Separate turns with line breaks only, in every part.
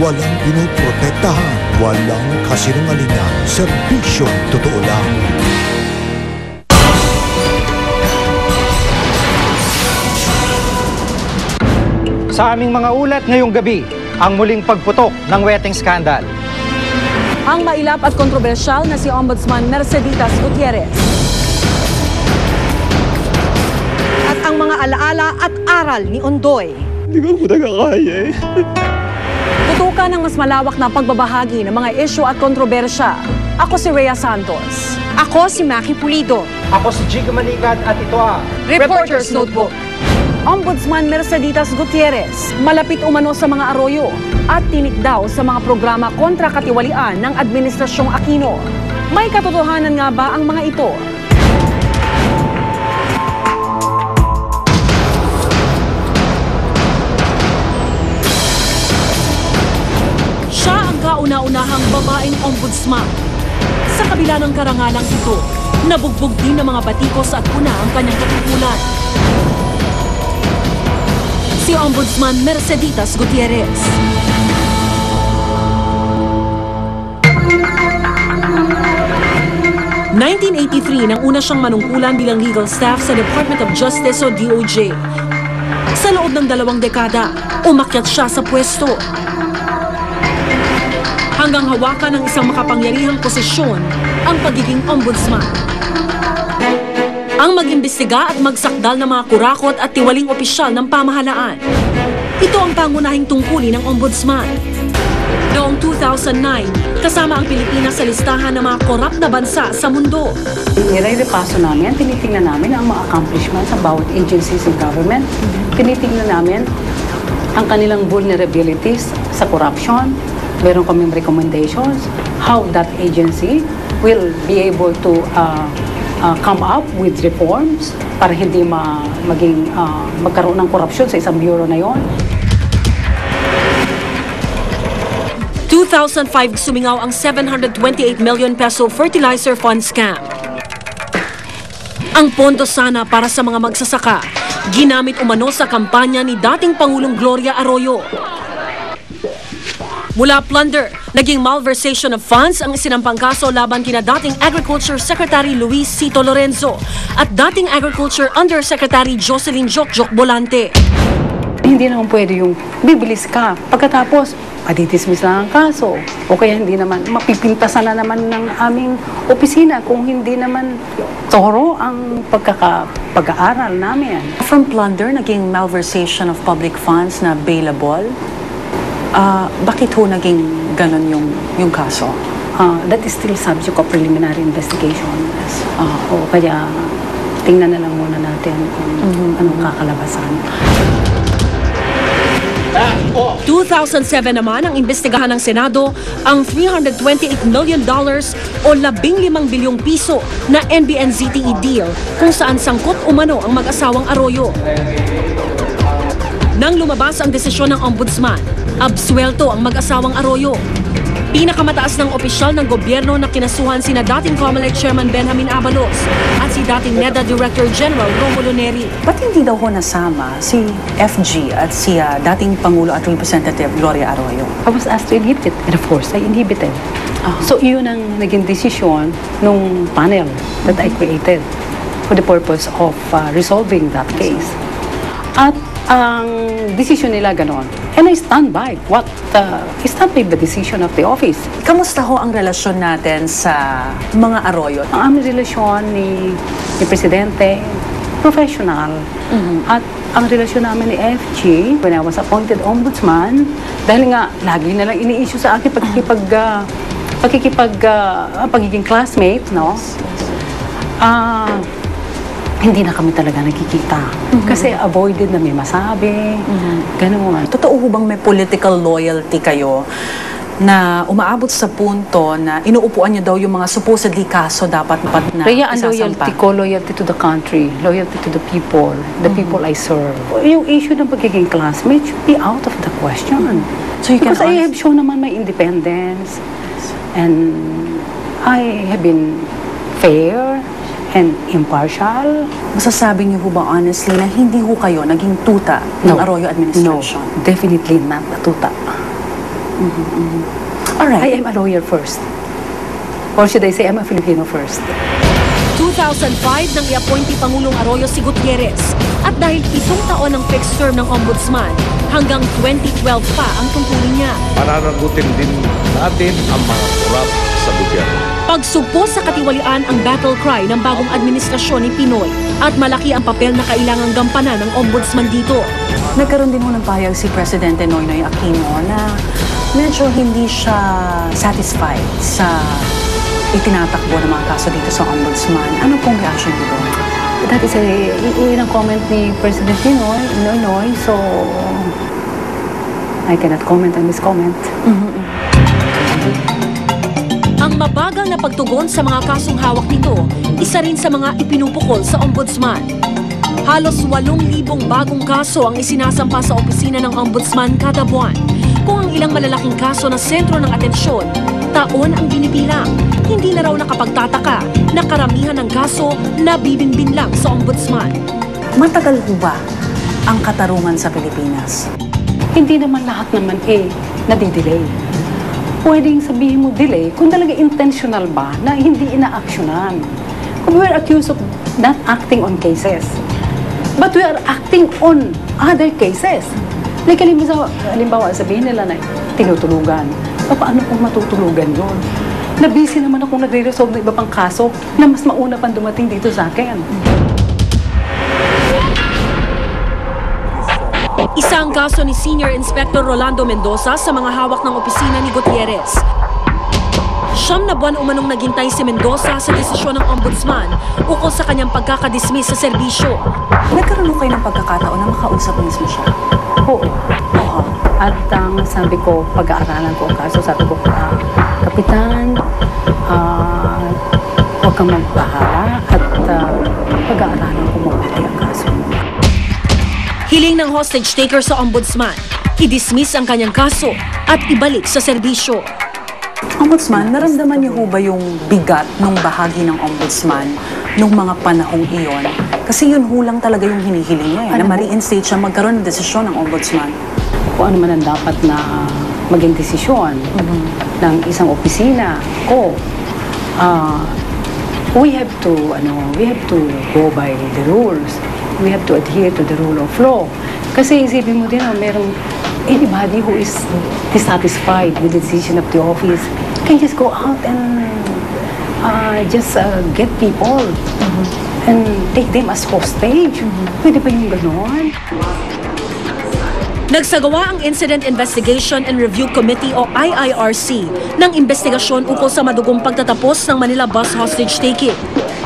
Walang pinoprotektahan, walang kasinungalingan, serbisyong totoo lang.
Sa aming mga ulat ngayong gabi, ang muling pagputok ng weteng skandal.
Ang mailap at kontrobersyal na si Ombudsman Merceditas Gutierrez. At ang mga alaala at aral ni Ondoy.
Hindi ko po nakakaya eh.
Tutukan ng mas malawak na pagbabahagi ng mga isyu at kontrobersya. Ako si Rhea Santos.
Ako si Maki Pulido.
Ako si Jig Manigat at ito ang
Reporter's Notebook. Ombudsman Merceditas Gutierrez, malapit umano sa mga aroyo at tinik daw sa mga programa kontra katiwalian ng Administrasyong Aquino. May katotohanan nga ba ang mga ito? Siya ang kauna-unahang babaeng ombudsman. Sa kabila ng karangalang ito, nabugbog din ng mga batikos at una ang kanyang katutulan. Si Ombudsman Merceditas Gutierrez. '83 nang una siyang manungkulan bilang legal staff sa Department of Justice o DOJ. Sa loob ng 2 dekada, umakyat siya sa pwesto. Hanggang hawakan ng isang makapangyarihang posisyon ang pagiging ombudsman. Ang mag-imbestiga at magsakdal ng mga kurakot at tiwaling opisyal ng pamahalaan. Ito ang pangunahing tungkulin ng ombudsman. Noong 2009, kasama ang Pilipinas sa listahan ng mga korap na bansa sa mundo.
Nire-repaso namin, tinitingnan namin ang mga accomplishments ng bawat agencies in government. Tinitingnan namin ang kanilang vulnerabilities sa corruption. Meron kaming recommendations how that agency will be able to come up with reforms para hindi magkaroon ng korupsyon sa isang bureau na yon.
2005 sumingaw ang 728 million peso fertilizer fund scam. Ang pondo sana para sa mga magsasaka, ginamit umano sa kampanya ni dating Pangulong Gloria Arroyo. Mula plunder, naging malversation of funds ang isinampang kaso laban kina dating Agriculture Secretary Luis Cito Lorenzo at dating Agriculture Undersecretary Jocelyn Jokjok Bolante.
Hindi naman pwede yung bibilis ka. Pagkatapos, madidismiss lang ang kaso. O kaya hindi naman, mapipintasan na naman ng aming opisina kung hindi naman toro ang pag-aaral namin.
From plunder, naging malversation of public funds na bailable. Bakit ho naging ganon yung kaso?
That is still subject of preliminary investigation. O kaya tingnan na lang muna natin kung anong kakalabasan.
2007 naman ang imbestigahan ng Senado ang $328 million o 15 bilyong piso na NBNZTE deal kung saan sangkot umano ang mag-asawang Arroyo. Nang lumabas ang desisyon ng ombudsman, absuelto ang mag-asawang Arroyo. Pinakamataas ng opisyal ng gobyerno na kinasuhan sina dating COMELEC Chairman Benjamin Abalos at si dating NEDA Director General Romulo Neri.
Ba't hindi daw ho nasama si FG at si dating Pangulo at Representative Gloria Arroyo?
I was asked to inhibit it, and of course, I inhibited. So, iyon ang naging desisyon nung panel that I created for the purpose of resolving that case. At ang desisyon nila ganon. And I stand by the decision of the office.
Kamusta ho ang relasyon natin sa mga Arroyo?
Ang aming relasyon ni Presidente, professional. At ang relasyon namin ni FG, when I was appointed ombudsman, dahil nga lagi na lang ini-issue sa akin pagiging classmate, no? Hindi na kami talaga nakikita. Kasi avoided na may masabi, gano'n.
Totoo ho bang may political loyalty kayo na umaabot sa punto na inuupuan niyo daw yung mga supposedly kaso dapat na
Kaya ang
isasampa?
loyalty ko, loyalty to the country, loyalty to the people I serve. Yung issue ng pagiging classmate should be out of the question.
So you can
Because I have shown naman my independence and I have been fair and impartial.
Masasabi niyo ho ba honestly na hindi ho kayo naging tuta ng Arroyo administration?
No, definitely not a tuta.
Alright.
I am a lawyer first. Or should I say, I'm a Filipino first.
2005 nang i-appoint ni Pangulong Arroyo si Gutierrez. At dahil 7 taon ang fixed term ng ombudsman, hanggang 2012 pa ang tungkulin niya.
Pananagutin din natin ang mga korap sa gobyerno.
Pagsugpo sa katiwalian ang battle cry ng bagong administrasyon ni Pinoy at malaki ang papel na kailangang gampanan ng ombudsman dito.
Nagkaroon din mo ng pahayag si Presidente Noynoy Aquino na medyo hindi siya satisfied sa itinatakbo ng mga kaso dito sa ombudsman. Ano pong reaction mo doon?
That is yun ang comment ni President Noynoy, so I cannot comment on his comment.
Ang mabagal na pagtugon sa mga kasong hawak nito, isa rin sa mga ipinupukol sa ombudsman. Halos 8,000 bagong kaso ang isinasampa sa opisina ng ombudsman kada buwan. Kung ang ilang malalaking kaso na sentro ng atensyon, taon ang binibilang. Hindi na raw nakapagtataka na karamihan ng kaso nabibinbin lang sa ombudsman.
Matagal po ba ang katarungan sa Pilipinas?
Hindi naman lahat naman nadidelay. Pwedeng sabihin mo delay kung talaga intentional ba na hindi ina-actionan. Kung we are accused of not acting on cases, but we are acting on other cases. Like halimbawa, sabihin nila na tinutulugan. Paano kung matutulugan yun? Na-busy naman akong nagre-resolve ng iba pang kaso na mas mauna pang dumating dito sa akin.
Isang kaso ni Senior Inspector Rolando Mendoza sa mga hawak ng opisina ni Gutierrez. 9 na buwan umanong naghintay si Mendoza sa desisyon ng ombudsman ukol sa kanyang pagkakadismiss sa serbisyo.
Nagkaroon kayo ng pagkakataon na makausap mismo siya?
Oo. At sabi ko, pag-aaralan ko ang kaso, sabi ko, Kapitan, huwag kang magbahala at pag-aaralan ko mabuti ang kaso.
Hiling ng hostage taker sa ombudsman, i-dismiss ang kanyang kaso at ibalik sa serbisyo.
Ombudsman, naramdaman niyo ho ba yung bigat ng bahagi ng ombudsman nung mga panahong iyon? Kasi yun ho lang talaga yung hinihiling niya na ma-reinstate siya magkaroon ng desisyon ng ombudsman.
Kung ano man ang dapat na maging desisyon ng isang opisina ko, we have to go by the rules. We have to adhere to the rule of law. Kasi isipin mo din, merong anybody who is dissatisfied with the decision of the office can just go out and get people and take them as hostage. Pwede ba yung gano'n?
Nagsagawa ang Incident Investigation and Review Committee o IIRC ng investigasyon ukol sa madugong pagtatapos ng Manila bus hostage taking.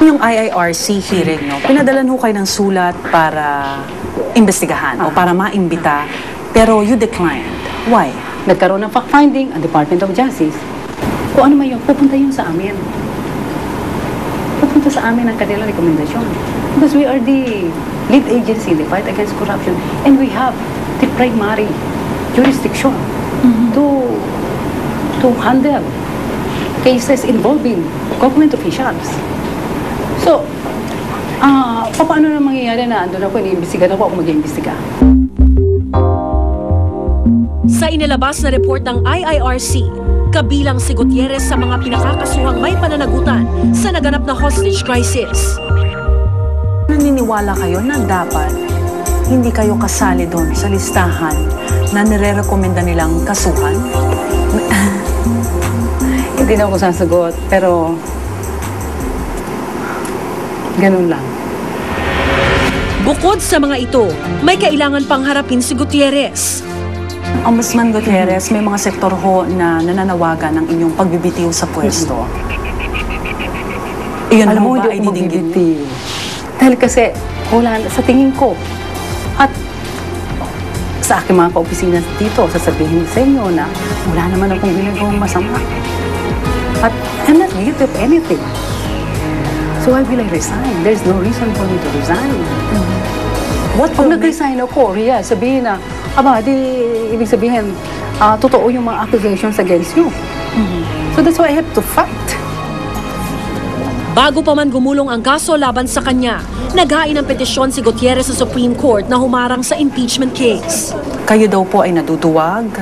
Yung IIRC hearing, pinadalan ho kayo ng sulat para investigahan o para maimbita, pero you declined. Why?
Nagkaroon ng fact-finding ang Department of Justice. Kung ano man yun, pupunta yun sa amin. Pupunta sa amin ang kanilang rekomendasyon. Because we are the lead agency in the fight against corruption and we have the primary jurisdiction to handle cases involving government officials. So, paano na mangyayari na andun ako, iniimbestiga na ako mag-iimbestiga?
Sa inilabas na report ng IIRC, kabilang si Gutierrez sa mga pinakakasuhang may pananagutan sa naganap na hostage crisis.
Naniniwala kayo na dapat hindi kayo kasali doon sa listahan na nire-rekomenda nilang kasuhan?
Hindi na ako sasagot, pero ganun lang.
Bukod sa mga ito, may kailangan pang harapin si Gutierrez.
Ombudsman Gutierrez, may mga sektor ho na nananawagan ng inyong pagbibitiw sa pwesto. Iyon
Alam
ho
mo,
ba
hindi
ay
ako
didinggit?
magbibitiw. Dahil kasi, sa tingin ko, at sa aking mga kaopisina dito, sasabihin sa inyo na wala naman akong ginagawang masama. At I'm not guilty of anything. So why will I resign? There's no reason for me to resign. Pag nag-resign ako, sabihin na, ibig sabihin, totoo yung mga accusations against you. So that's why I have to fight.
Bago pa man gumulong ang kaso laban sa kanya, naghain ng petisyon si Gutierrez sa Supreme Court na humarang sa impeachment case.
Kayo daw po ay naduduwag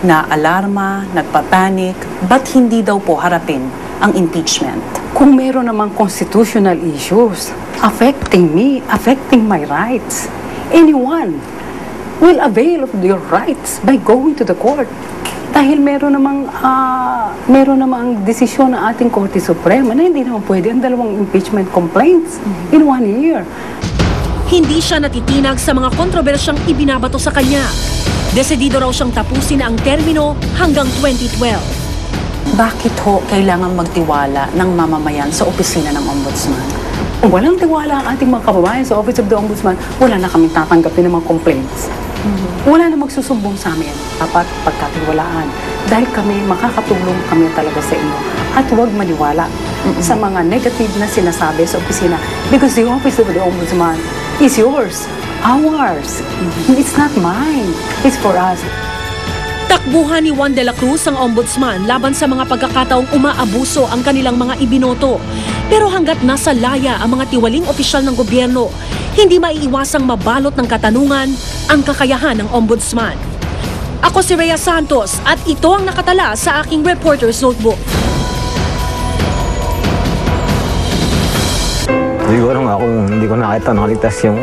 na-alarma, nagpapanik, ba't hindi daw po harapin ang impeachment?
Kung meron namang constitutional issues affecting me, affecting my rights, anyone will avail of your rights by going to the court. Dahil meron namang desisyon ng ating Korte Suprema na hindi naman pwede ang dalawang impeachment complaints in 1 year.
Hindi siya natitinag sa mga kontrobersyang ibinabato sa kanya. Desidido raw siyang tapusin ang termino hanggang 2012.
Bakit ho kailangan magtiwala ng mamamayan sa opisina ng Ombudsman?
Kung walang tiwala ang ating mga kababayan sa Office of the Ombudsman, wala na kaming tatanggapin ng mga complaints. Wala na magsusumbong sa amin. Dapat pagkatiwalaan. Dahil makakatulong kami talaga sa inyo. At huwag maniwala sa mga negative na sinasabi sa opisina. Because the Office of the Ombudsman is yours. Ours. It's not mine. It's for us.
Takbuhan ni Juan de la Cruz ang ombudsman laban sa mga pagkakataong umaabuso ang kanilang mga ibinoto. Pero hanggat nasa laya ang mga tiwaling opisyal ng gobyerno, hindi maiiwasang mabalot ng katanungan ang kakayahan ng ombudsman. Ako si Rhea Santos at ito ang nakatala sa aking Reporter's Notebook.
Siguro nga kung hindi ko nakita nakaligtas yung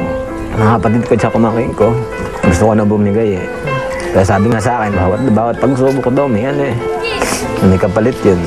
mga kapatid ko at kumakin ko, gusto ko na bumigay eh. Kaya sabi nga sa akin, bawat pagsubok ko daw may kapalit yun.